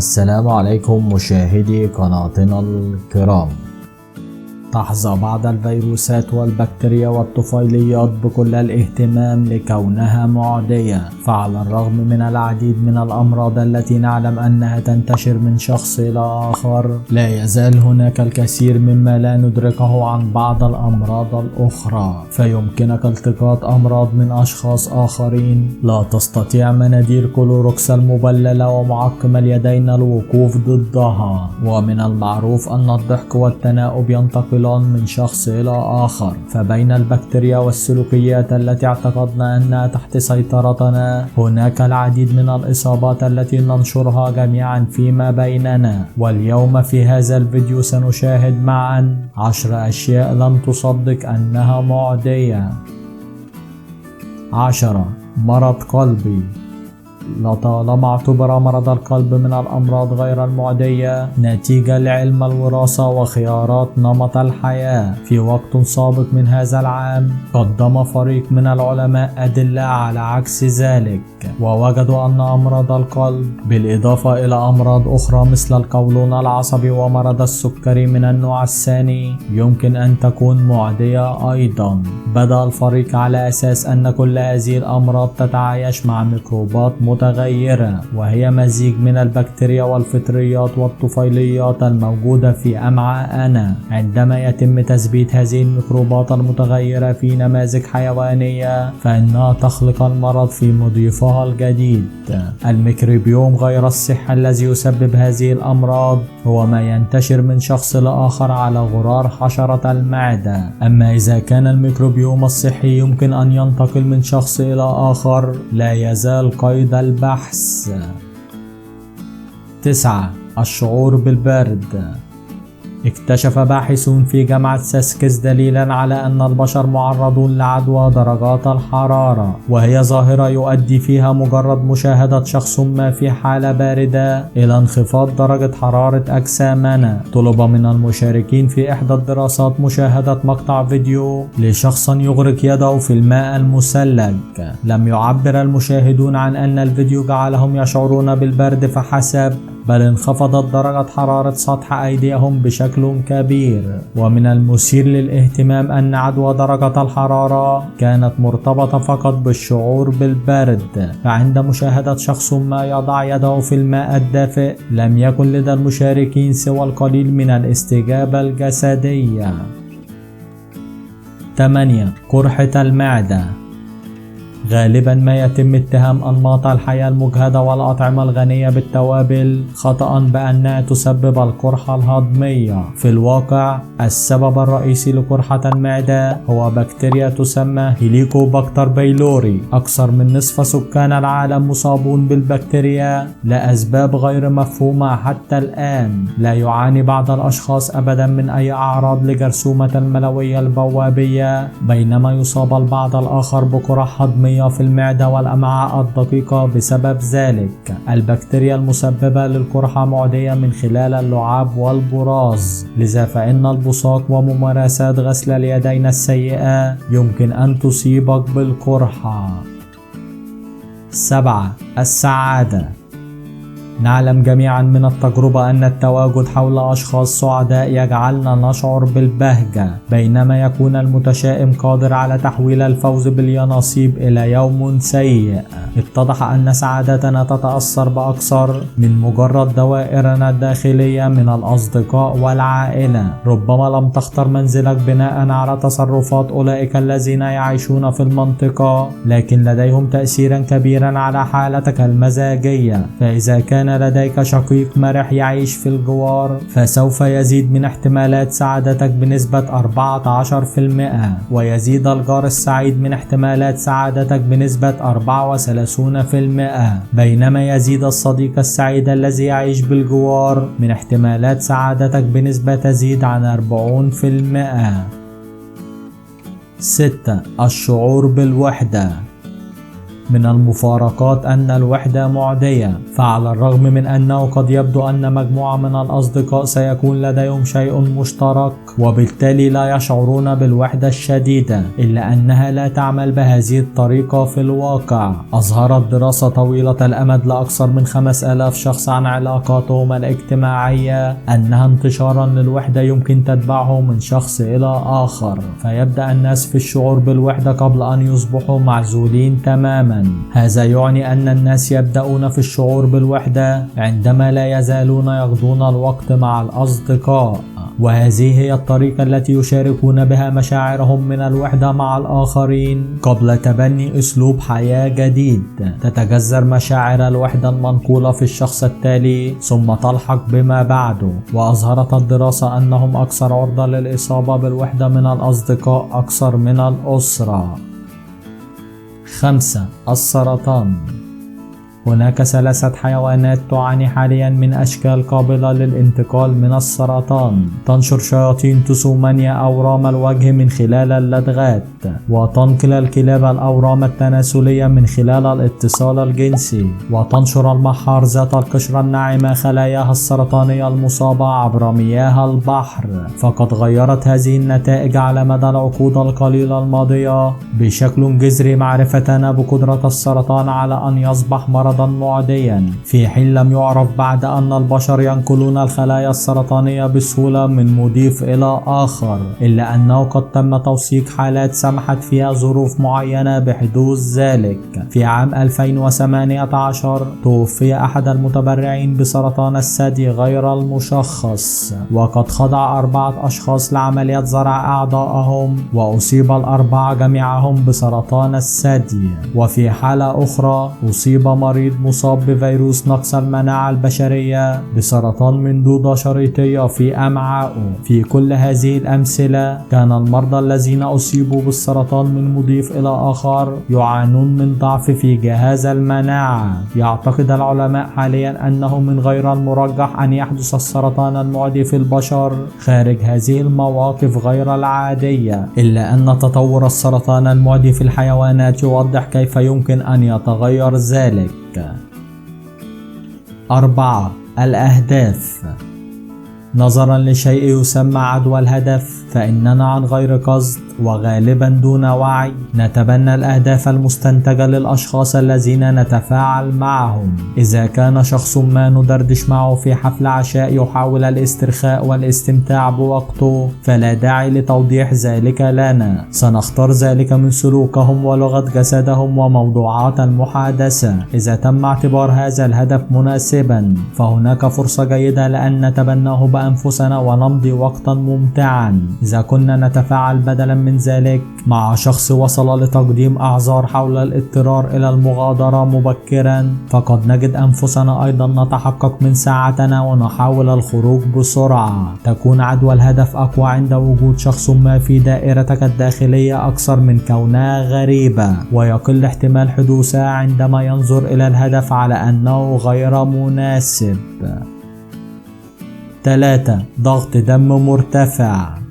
السلام عليكم مشاهدي قناتنا الكرام. تحظى بعض الفيروسات والبكتيريا والطفيليات بكل الاهتمام لكونها معدية، فعلى الرغم من العديد من الأمراض التي نعلم أنها تنتشر من شخص إلى آخر، لا يزال هناك الكثير مما لا ندركه عن بعض الأمراض الأخرى، فيمكنك التقاط أمراض من أشخاص آخرين لا تستطيع مناديل كلوروكس المبللة ومعقم اليدين الوقوف ضدها. ومن المعروف أن الضحك والتناؤب ينتقل من شخص إلى آخر، فبين البكتيريا والسلوكيات التي اعتقدنا أنها تحت سيطرتنا، هناك العديد من الإصابات التي ننشرها جميعا فيما بيننا. واليوم في هذا الفيديو سنشاهد معا 10 أشياء لن تصدق أنها معدية. 10. مرض قلبي. لطالما اعتبر مرض القلب من الأمراض غير المعدية نتيجة لعلم الوراثة وخيارات نمط الحياة. في وقت سابق من هذا العام قدم فريق من العلماء أدلة على عكس ذلك، ووجدوا أن أمراض القلب بالإضافة إلى أمراض أخرى مثل القولون العصبي ومرض السكري من النوع الثاني يمكن أن تكون معدية أيضا. بدأ الفريق على أساس أن كل هذه الأمراض تتعايش مع ميكروبات متغيرة، وهي مزيج من البكتيريا والفطريات والطفيليات الموجودة في أمعائنا. عندما يتم تثبيت هذه الميكروبات المتغيرة في نماذج حيوانية فإنها تخلق المرض في مضيفها الجديد. الميكروبيوم غير الصحي الذي يسبب هذه الأمراض هو ما ينتشر من شخص لآخر على غرار حشرة المعدة. أما إذا كان الميكروبيوم الصحي يمكن أن ينتقل من شخص إلى آخر، لا يزال قيد البحث. 9. الشعور بالبرد. اكتشف باحثون في جامعة ساسكس دليلا على أن البشر معرضون لعدوى درجات الحرارة، وهي ظاهرة يؤدي فيها مجرد مشاهدة شخص ما في حالة باردة إلى انخفاض درجة حرارة أجسامنا. طلب من المشاركين في إحدى الدراسات مشاهدة مقطع فيديو لشخص يغرق يده في الماء المثلج. لم يعبر المشاهدون عن أن الفيديو جعلهم يشعرون بالبرد فحسب، بل انخفضت درجة حرارة سطح أيديهم بشكل كبير. ومن المثير للاهتمام أن عدوى درجة الحرارة كانت مرتبطة فقط بالشعور بالبرد، فعند مشاهدة شخص ما يضع يده في الماء الدافئ لم يكن لدى المشاركين سوى القليل من الاستجابة الجسدية. 8. قرحة المعدة. غالبا ما يتم اتهام أنماط الحياة المجهدة والأطعمة الغنية بالتوابل خطأ بأنها تسبب القرحة الهضمية. في الواقع السبب الرئيسي لقرحة المعدة هو بكتيريا تسمى هيليكوباكتر بايلوري. أكثر من نصف سكان العالم مصابون بالبكتيريا لأسباب غير مفهومة حتى الآن. لا يعاني بعض الأشخاص أبدا من أي أعراض لجرثومة الملوية البوابية، بينما يصاب البعض الآخر بقرح هضمية في المعدة والأمعاء الدقيقة بسبب ذلك. البكتيريا المسببة للقرحة معدية من خلال اللعاب والبراز، لذا فإن البصاق وممارسات غسل اليدين السيئة يمكن أن تصيبك بالقرحة. 7. السعادة. نعلم جميعا من التجربة أن التواجد حول أشخاص سعداء يجعلنا نشعر بالبهجة، بينما يكون المتشائم قادر على تحويل الفوز باليانصيب إلى يوم سيء. اتضح أن سعادتنا تتأثر بأكثر من مجرد دوائرنا الداخلية من الأصدقاء والعائلة. ربما لم تختر منزلك بناء على تصرفات أولئك الذين يعيشون في المنطقة، لكن لديهم تأثيرا كبيرا على حالتك المزاجية. فإذا كان لديك شقيق مرح يعيش في الجوار فسوف يزيد من احتمالات سعادتك بنسبة 14%، ويزيد الجار السعيد من احتمالات سعادتك بنسبة 34%، بينما يزيد الصديق السعيد الذي يعيش بالجوار من احتمالات سعادتك بنسبة تزيد عن 40%. 6. الشعور بالوحدة. من المفارقات أن الوحدة معدية، فعلى الرغم من أنه قد يبدو أن مجموعة من الأصدقاء سيكون لديهم شيء مشترك وبالتالي لا يشعرون بالوحدة الشديدة، إلا أنها لا تعمل بهذه الطريقة في الواقع. أظهرت دراسة طويلة الأمد لأكثر من 5000 شخص عن علاقاتهم الاجتماعية أنها انتشارا للوحدة يمكن تتبعه من شخص إلى آخر، فيبدأ الناس في الشعور بالوحدة قبل أن يصبحوا معزولين تماما. هذا يعني أن الناس يبدأون في الشعور بالوحدة عندما لا يزالون يقضون الوقت مع الأصدقاء، وهذه هي الطريقة التي يشاركون بها مشاعرهم من الوحدة مع الآخرين قبل تبني أسلوب حياة جديد. تتجذر مشاعر الوحدة المنقولة في الشخص التالي ثم تلحق بما بعده، وأظهرت الدراسة أنهم أكثر عرضة للإصابة بالوحدة من الأصدقاء أكثر من الأسرة. 5. السرطان. هناك 3 حيوانات تعاني حاليا من أشكال قابلة للانتقال من السرطان. تنشر شياطين تسومانيا أورام الوجه من خلال اللدغات، وتنقل الكلاب الأورام التناسلية من خلال الاتصال الجنسي، وتنشر المحار ذات القشرة الناعمة خلاياها السرطانية المصابة عبر مياه البحر. فقد غيرت هذه النتائج على مدى العقود القليلة الماضية بشكل جذري معرفتنا بقدرة السرطان على أن يصبح مرض معديا، في حين لم يعرف بعد أن البشر ينقلون الخلايا السرطانية بسهولة من مضيف إلى آخر، إلا أنه قد تم توثيق حالات سمحت فيها ظروف معينة بحدوث ذلك. في عام 2018 توفي أحد المتبرعين بسرطان الثدي غير المشخص، وقد خضع 4 أشخاص لعمليات زرع أعضائهم، وأصيب ال4 جميعهم بسرطان الثدي. وفي حالة أخرى أصيب مريض مصاب بفيروس نقص المناعة البشرية بسرطان من دودة شريطية في أمعائه. في كل هذه الأمثلة كان المرضى الذين أصيبوا بالسرطان من مضيف إلى آخر يعانون من ضعف في جهاز المناعة. يعتقد العلماء حاليا أنه من غير المرجح أن يحدث السرطان المعدي في البشر خارج هذه المواقف غير العادية، إلا أن تطور السرطان المعدي في الحيوانات يوضح كيف يمكن أن يتغير ذلك. 4. الأهداف. نظرا لشيء يسمى عدوى الهدف، فإننا عن غير قصد وغالبا دون وعي نتبنى الأهداف المستنتجة للأشخاص الذين نتفاعل معهم. إذا كان شخص ما ندردش معه في حفل عشاء يحاول الاسترخاء والاستمتاع بوقته، فلا داعي لتوضيح ذلك لنا، سنختار ذلك من سلوكهم ولغة جسدهم وموضوعات المحادثة. إذا تم اعتبار هذا الهدف مناسبا، فهناك فرصة جيدة لأن نتبناه بأنفسنا ونمضي وقتا ممتعا. إذا كنا نتفاعل بدلا من ذلك مع شخص وصل لتقديم أعذار حول الاضطرار إلى المغادرة مبكرا، فقد نجد أنفسنا أيضا نتحقق من ساعتنا ونحاول الخروج بسرعة. تكون عدوى الهدف أقوى عند وجود شخص ما في دائرتك الداخلية أكثر من كونها غريبة، ويقل احتمال حدوثها عندما ينظر إلى الهدف على أنه غير مناسب. 3. ضغط دم مرتفع.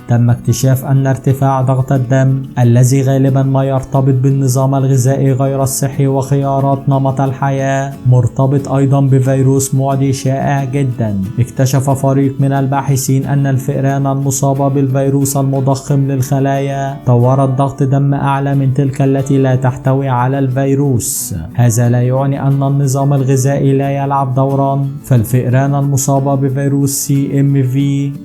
تم اكتشاف أن ارتفاع ضغط الدم الذي غالبا ما يرتبط بالنظام الغذائي غير الصحي وخيارات نمط الحياة مرتبط أيضا بفيروس معدي شائع جدا. اكتشف فريق من الباحثين أن الفئران المصابة بالفيروس المضخم للخلايا طورت ضغط دم أعلى من تلك التي لا تحتوي على الفيروس. هذا لا يعني أن النظام الغذائي لا يلعب دورا، فالفئران المصابة بفيروس CMV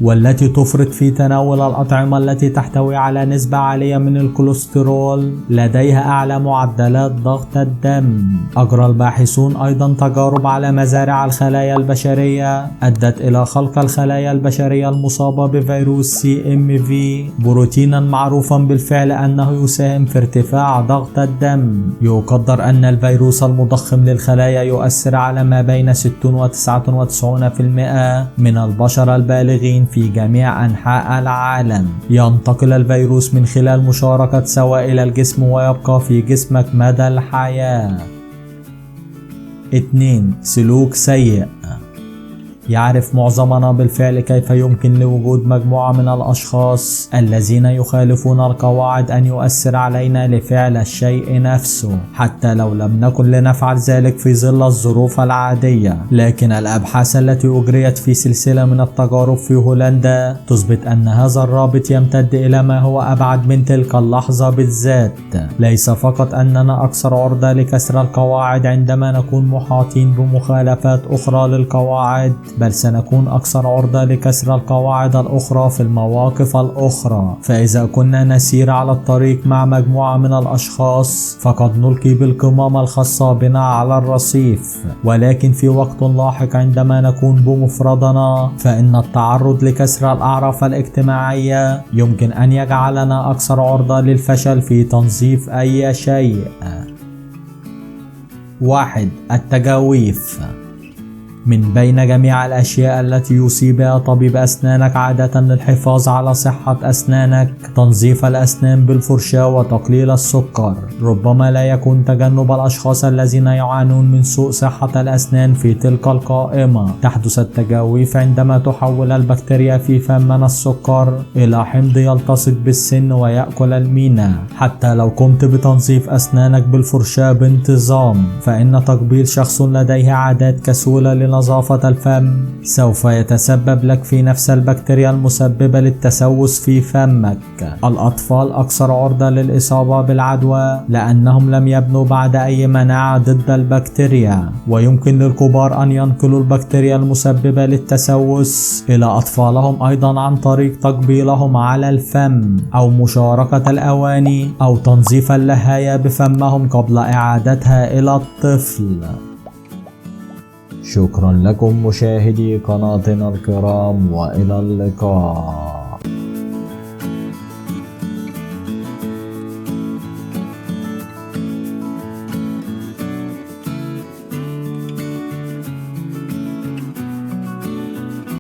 والتي تفرط في تناول الأطعمة التي تحتوي على نسبة عالية من الكوليسترول لديها أعلى معدلات ضغط الدم. أجرى الباحثون أيضا تجارب على مزارع الخلايا البشرية أدت إلى خلق الخلايا البشرية المصابة بفيروس CMV بروتينا معروفا بالفعل أنه يساهم في ارتفاع ضغط الدم. يقدر أن الفيروس المضخم للخلايا يؤثر على ما بين 60 و 99% من البشر البالغين في جميع أنحاء العالم. ينتقل الفيروس من خلال مشاركة سوائل الجسم ويبقى في جسمك مدى الحياة. 2. سلوك سيء. يعرف معظمنا بالفعل كيف يمكن لوجود مجموعة من الأشخاص الذين يخالفون القواعد أن يؤثر علينا لفعل الشيء نفسه، حتى لو لم نكن لنفعل ذلك في ظل الظروف العادية. لكن الأبحاث التي أجريت في سلسلة من التجارب في هولندا تثبت أن هذا الرابط يمتد إلى ما هو أبعد من تلك اللحظة بالذات. ليس فقط أننا أكثر عرضة لكسر القواعد عندما نكون محاطين بمخالفات أخرى للقواعد، بل سنكون أكثر عرضة لكسر القواعد الأخرى في المواقف الأخرى. فإذا كنا نسير على الطريق مع مجموعة من الأشخاص فقد نلقي بالقمامة الخاصة بنا على الرصيف، ولكن في وقت لاحق عندما نكون بمفردنا فإن التعرض لكسر الأعراف الاجتماعية يمكن أن يجعلنا أكثر عرضة للفشل في تنظيف أي شيء. 1. التجاويف. من بين جميع الأشياء التي يوصي بها طبيب أسنانك عادة للحفاظ على صحة أسنانك تنظيف الأسنان بالفرشاة وتقليل السكر. ربما لا يكون تجنب الأشخاص الذين يعانون من سوء صحة الأسنان في تلك القائمة. تحدث التجاويف عندما تحول البكتيريا في فمنا السكر إلى حمض يلتصق بالسن ويأكل المينا. حتى لو قمت بتنظيف أسنانك بالفرشاة بانتظام فإن تقبيل شخص لديه عادات كسولة لنظافة الفم سوف يتسبب لك في نفس البكتيريا المسببة للتسوس في فمك. الأطفال أكثر عرضة للإصابة بالعدوى لأنهم لم يبنوا بعد أي مناعة ضد البكتيريا، ويمكن للكبار أن ينقلوا البكتيريا المسببة للتسوس إلى أطفالهم أيضا عن طريق تقبيلهم على الفم أو مشاركة الأواني أو تنظيف اللهاية بفمهم قبل إعادتها إلى الطفل. شكرا لكم مشاهدي قناتنا الكرام، وإلى اللقاء.